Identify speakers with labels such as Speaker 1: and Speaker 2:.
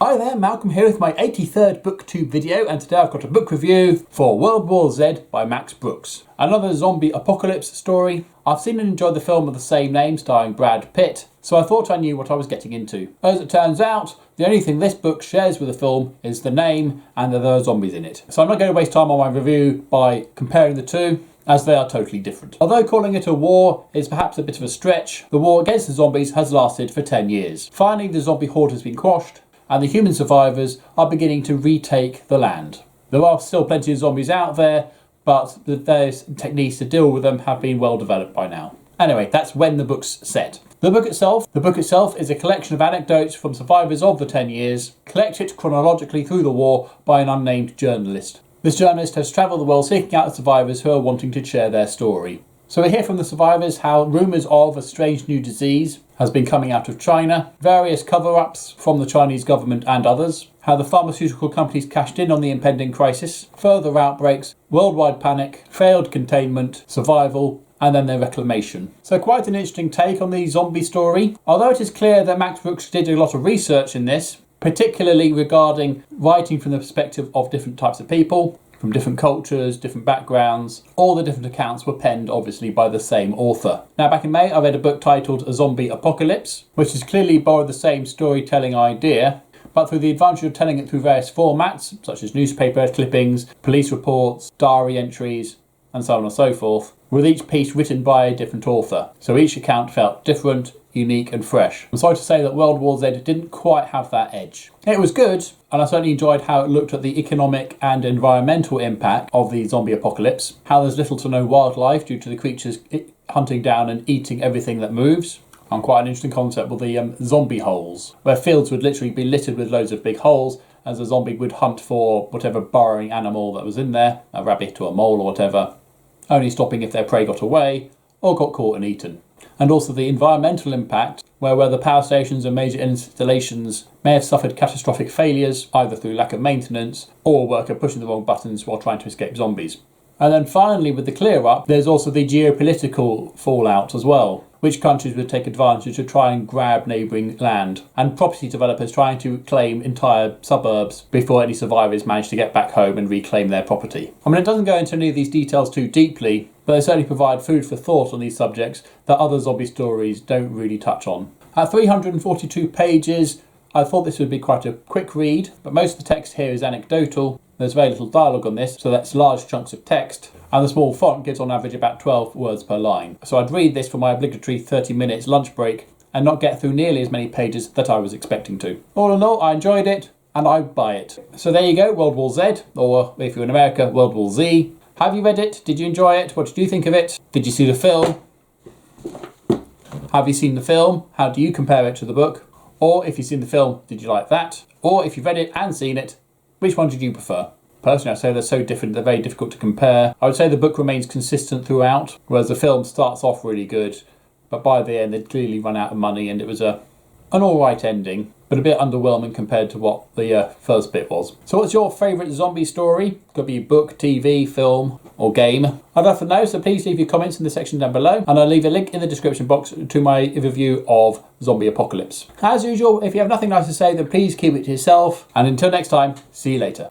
Speaker 1: Hi there, Malcolm here with my 83rd Booktube video, and today I've got a book review for World War Z by Max Brooks. Another zombie apocalypse story. I've seen and enjoyed the film of the same name starring Brad Pitt, so I thought I knew what I was getting into. As it turns out, the only thing this book shares with the film is the name and that there are zombies in it. So I'm not going to waste time on my review by comparing the two, as they are totally different. Although calling it a war is perhaps a bit of a stretch, the war against the zombies has lasted for 10 years. Finally, the zombie horde has been quashed, and the human survivors are beginning to retake the land. There are still plenty of zombies out there, but the various techniques to deal with them have been well developed by now. Anyway, that's when the book's set. The book itself is a collection of anecdotes from survivors of the 10 years, collected chronologically through the war by an unnamed journalist. This journalist has travelled the world seeking out the survivors who are wanting to share their story. So we hear from the survivors how rumours of a strange new disease has been coming out of China, various cover-ups from the Chinese government and others, how the pharmaceutical companies cashed in on the impending crisis, further outbreaks, worldwide panic, failed containment, survival, and then their reclamation. So quite an interesting take on the zombie story. Although it is clear that Max Brooks did a lot of research in this, particularly regarding writing from the perspective of different types of people, from different cultures, different backgrounds. All the different accounts were penned, obviously, by the same author. Now, back in May, I read a book titled A Zombie Apocalypse, which has clearly borrowed the same storytelling idea, but through the advantage of telling it through various formats, such as newspaper clippings, police reports, diary entries, and so on and so forth, with each piece written by a different author. So each account felt different, unique and fresh. I'm sorry to say that World War Z didn't quite have that edge. It was good, and I certainly enjoyed how it looked at the economic and environmental impact of the zombie apocalypse, how there's little to no wildlife due to the creatures hunting down and eating everything that moves. And quite an interesting concept with the zombie holes, where fields would literally be littered with loads of big holes as a zombie would hunt for whatever burrowing animal that was in there, a rabbit or a mole or whatever, only stopping if their prey got away or got caught and eaten. And also the environmental impact, where the power stations and major installations may have suffered catastrophic failures, either through lack of maintenance or a worker pushing the wrong buttons while trying to escape zombies. And then finally, with the clear-up, there's also the geopolitical fallout as well. Which countries would take advantage to try and grab neighbouring land, and property developers trying to claim entire suburbs before any survivors manage to get back home and reclaim their property. I mean, it doesn't go into any of these details too deeply, but they certainly provide food for thought on these subjects that other zombie stories don't really touch on. At 342 pages, I thought this would be quite a quick read, but most of the text here is anecdotal. There's very little dialogue on this, so that's large chunks of text, and the small font gives on average about 12 words per line. So I'd read this for my obligatory 30 minutes lunch break and not get through nearly as many pages that I was expecting to. All in all, I enjoyed it and I'd buy it. So there you go, World War Z, or if you're in America, World War Z. Have you read it? Did you enjoy it? What did you think of it? Did you see the film? Have you seen the film? How do you compare it to the book? Or if you've seen the film, did you like that? Or if you've read it and seen it, which one did you prefer? Personally, I'd say they're so different, they're very difficult to compare. I would say the book remains consistent throughout, whereas the film starts off really good, but by the end they'd clearly run out of money and it was an alright ending, but a bit underwhelming compared to what the first bit was. So what's your favourite zombie story? Could be book, TV, film, or game. I'd love to know, so please leave your comments in the section down below, and I'll leave a link in the description box to my review of Zombie Apocalypse. As usual, if you have nothing nice to say, then please keep it to yourself, and until next time, see you later.